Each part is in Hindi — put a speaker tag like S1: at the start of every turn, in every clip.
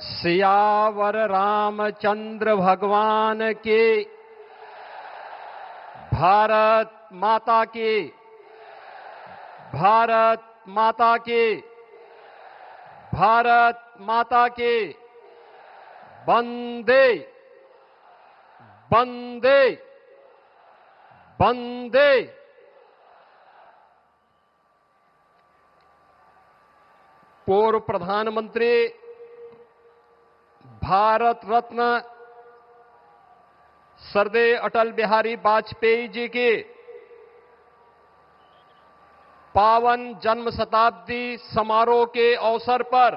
S1: सियावर रामचंद्र भगवान की। भारत माता की। भारत माता की। भारत माता की। वंदे वंदे वंदे। पूर्व प्रधानमंत्री भारत रत्न स्वर्गीय अटल बिहारी वाजपेयी जी की पावन जन्म शताब्दी समारोह के अवसर पर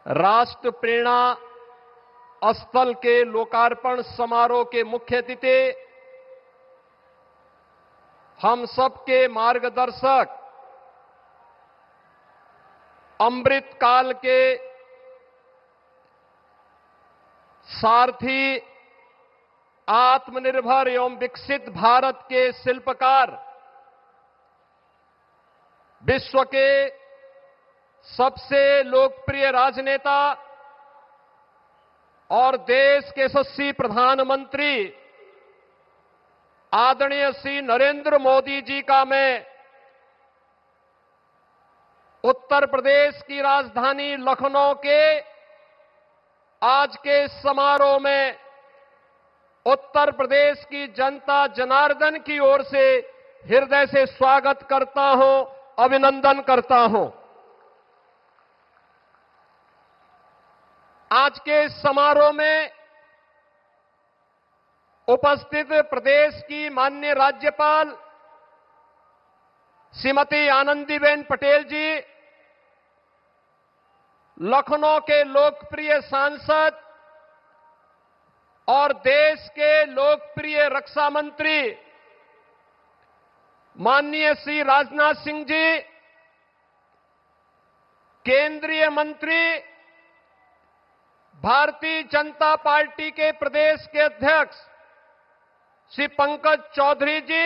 S1: राष्ट्र प्रेरणा स्थल के लोकार्पण समारोह के मुख्य अतिथि, हम सबके मार्गदर्शक, अमृत काल के सारथी, आत्मनिर्भर एवं विकसित भारत के शिल्पकार, विश्व के सबसे लोकप्रिय राजनेता और देश के यशस्वी प्रधानमंत्री आदरणीय श्री नरेंद्र मोदी जी का मैं उत्तर प्रदेश की राजधानी लखनऊ के आज के समारोह में उत्तर प्रदेश की जनता जनार्दन की ओर से हृदय से स्वागत करता हूं, अभिनंदन करता हूं। आज के समारोह में उपस्थित प्रदेश की माननीय राज्यपाल श्रीमती आनंदीबेन पटेल जी, लखनऊ के लोकप्रिय सांसद और देश के लोकप्रिय रक्षा मंत्री माननीय श्री राजनाथ सिंह जी, केंद्रीय मंत्री, भारतीय जनता पार्टी के प्रदेश के अध्यक्ष श्री पंकज चौधरी जी,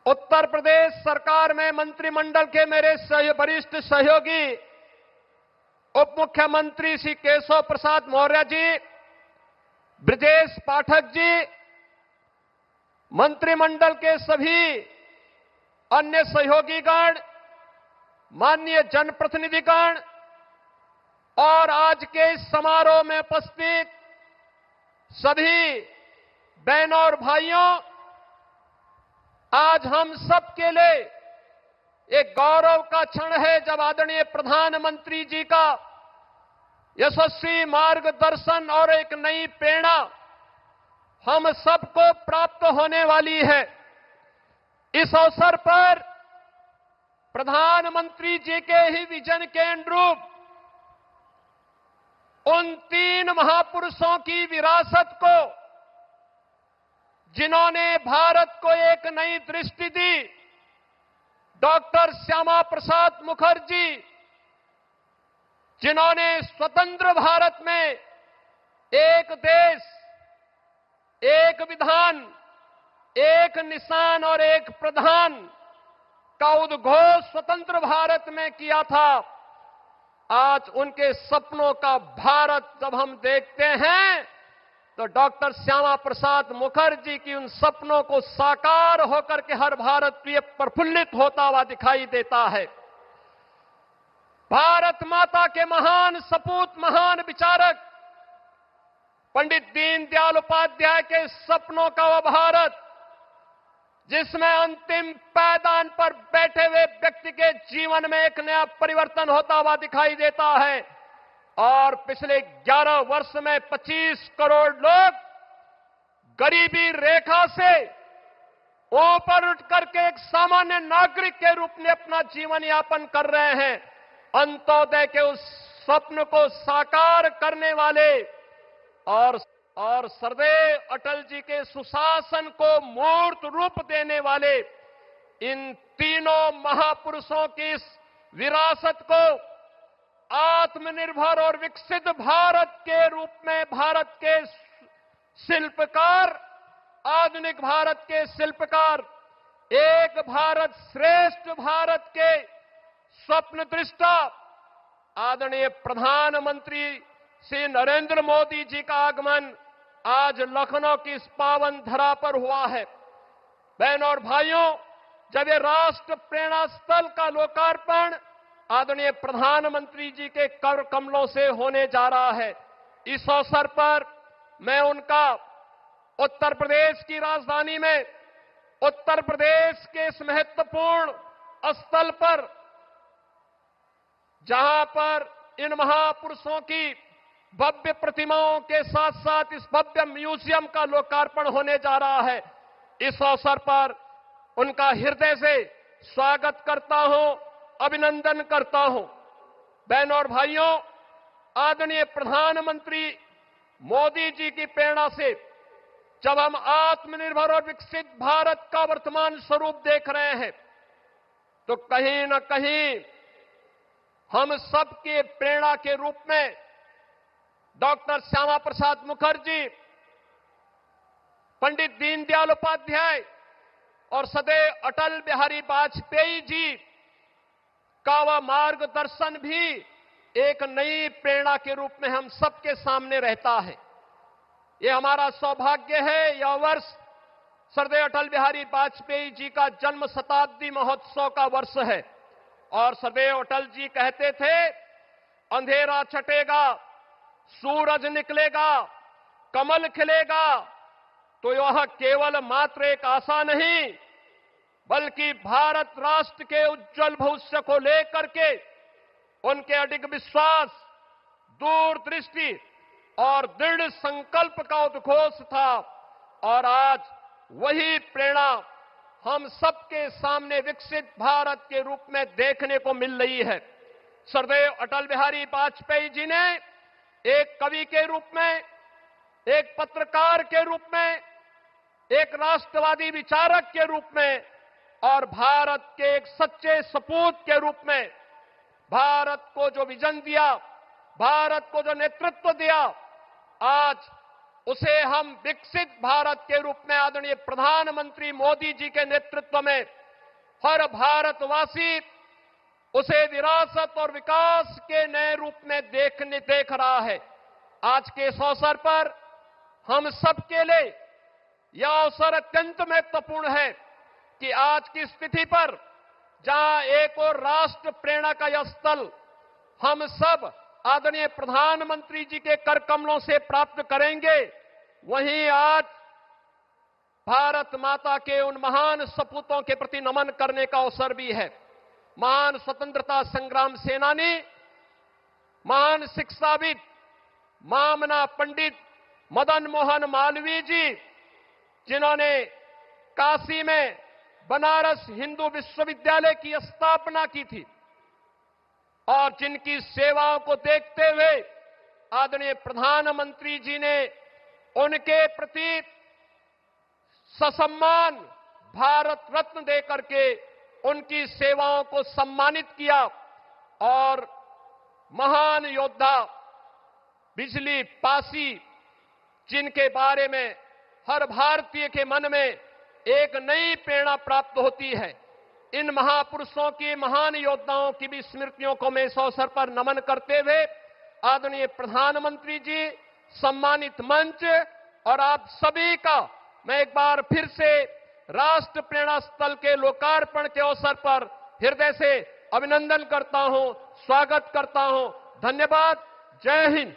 S1: उत्तर प्रदेश सरकार में मंत्रिमंडल के मेरे वरिष्ठ सहयोगी उप मुख्यमंत्री श्री केशव प्रसाद मौर्य जी, ब्रजेश पाठक जी, मंत्रिमंडल के सभी अन्य सहयोगीगण, माननीय जनप्रतिनिधिगण और आज के इस समारोह में उपस्थित सभी बहनों और भाइयों, आज हम सबके लिए एक गौरव का क्षण है जब आदरणीय प्रधानमंत्री जी का यशस्वी मार्गदर्शन और एक नई प्रेरणा हम सबको प्राप्त होने वाली है। इस अवसर पर प्रधानमंत्री जी के ही विजन के अनुरूप उन तीन महापुरुषों की विरासत को, जिन्होंने भारत को एक नई दृष्टि दी, डॉक्टर श्यामा प्रसाद मुखर्जी, जिन्होंने स्वतंत्र भारत में एक देश, एक विधान, एक निशान और एक प्रधान का उद्घोष स्वतंत्र भारत में किया था। आज उनके सपनों का भारत जब हम देखते हैं तो डॉक्टर श्यामा प्रसाद मुखर्जी की उन सपनों को साकार होकर के हर भारतीय प्रफुल्लित होता हुआ दिखाई देता है। भारत माता के महान सपूत, महान विचारक पंडित दीनदयाल उपाध्याय के सपनों का वह भारत जिसमें अंतिम पायदान पर बैठे हुए व्यक्ति के जीवन में एक नया परिवर्तन होता हुआ दिखाई देता है। और पिछले 11 वर्ष में 25 करोड़ लोग गरीबी रेखा से ऊपर उठ करके एक सामान्य नागरिक के रूप में अपना जीवन यापन कर रहे हैं। अंत्योदय के उस स्वप्न को साकार करने वाले और सर्वदेव अटल जी के सुशासन को मूर्त रूप देने वाले इन तीनों महापुरुषों की इस विरासत को आत्मनिर्भर और विकसित भारत के रूप में भारत के शिल्पकार, आधुनिक भारत के शिल्पकार, एक भारत श्रेष्ठ भारत के स्वप्न दृष्टा आदरणीय प्रधानमंत्री श्री नरेंद्र मोदी जी का आगमन आज लखनऊ की इस पावन धरा पर हुआ है। बहनों और भाइयों, जब ये राष्ट्र प्रेरणा स्थल का लोकार्पण आदरणीय प्रधानमंत्री जी के कर कमलों से होने जा रहा है, इस अवसर पर मैं उनका उत्तर प्रदेश की राजधानी में उत्तर प्रदेश के इस महत्वपूर्ण स्थल पर, जहां पर इन महापुरुषों की भव्य प्रतिमाओं के साथ साथ इस भव्य म्यूजियम का लोकार्पण होने जा रहा है, इस अवसर पर उनका हृदय से स्वागत करता हूं, अभिनंदन करता हूं। बहनों और भाइयों, आदरणीय प्रधानमंत्री मोदी जी की प्रेरणा से जब हम आत्मनिर्भर और विकसित भारत का वर्तमान स्वरूप देख रहे हैं, तो कहीं न कहीं हम सबके प्रेरणा के रूप में डॉक्टर श्यामा प्रसाद मुखर्जी, पंडित दीनदयाल उपाध्याय और सदैव अटल बिहारी वाजपेयी जी का वह मार्गदर्शन भी एक नई प्रेरणा के रूप में हम सबके सामने रहता है। ये हमारा सौभाग्य है, यह वर्ष सरदेव अटल बिहारी वाजपेयी जी का जन्म शताब्दी महोत्सव का वर्ष है। और सरदेव अटल जी कहते थे, अंधेरा छटेगा, सूरज निकलेगा, कमल खिलेगा, तो यह केवल मात्र एक आशा नहीं, बल्कि भारत राष्ट्र के उज्जवल भविष्य को लेकर के उनके अडिग विश्वास, दूरदृष्टि और दृढ़ संकल्प का उद्घोष था। और आज वही प्रेरणा हम सबके सामने विकसित भारत के रूप में देखने को मिल रही है। सरदेव अटल बिहारी वाजपेयी जी ने एक कवि के रूप में, एक पत्रकार के रूप में, एक राष्ट्रवादी विचारक के रूप में और भारत के एक सच्चे सपूत के रूप में भारत को जो विजन दिया, भारत को जो नेतृत्व दिया, आज उसे हम विकसित भारत के रूप में आदरणीय प्रधानमंत्री मोदी जी के नेतृत्व में हर भारतवासी उसे विरासत और विकास के नए रूप में देख रहा है। आज के इस अवसर पर हम सबके लिए यह अवसर अत्यंत महत्वपूर्ण है कि आज की स्थिति पर, जहां एक और राष्ट्र प्रेरणा का यह स्थल हम सब आदरणीय प्रधानमंत्री जी के कर कमलों से प्राप्त करेंगे, वहीं आज भारत माता के उन महान सपूतों के प्रति नमन करने का अवसर भी है। महान स्वतंत्रता संग्राम सेनानी, महान शिक्षाविद, मामना पंडित मदन मोहन मालवीय जी, जिन्होंने काशी में बनारस हिंदू विश्वविद्यालय की स्थापना की थी और जिनकी सेवाओं को देखते हुए आदरणीय प्रधानमंत्री जी ने उनके प्रति ससम्मान भारत रत्न देकर के उनकी सेवाओं को सम्मानित किया। और महान योद्धा बिजली पासी, जिनके बारे में हर भारतीय के मन में एक नई प्रेरणा प्राप्त होती है, इन महापुरुषों की, महान योद्धाओं की भी स्मृतियों को मैं इस अवसर पर नमन करते हुए आदरणीय प्रधानमंत्री जी, सम्मानित मंच और आप सभी का मैं एक बार फिर से राष्ट्र प्रेरणा स्थल के लोकार्पण के अवसर पर हृदय से अभिनंदन करता हूं, स्वागत करता हूं। धन्यवाद। जय हिंद।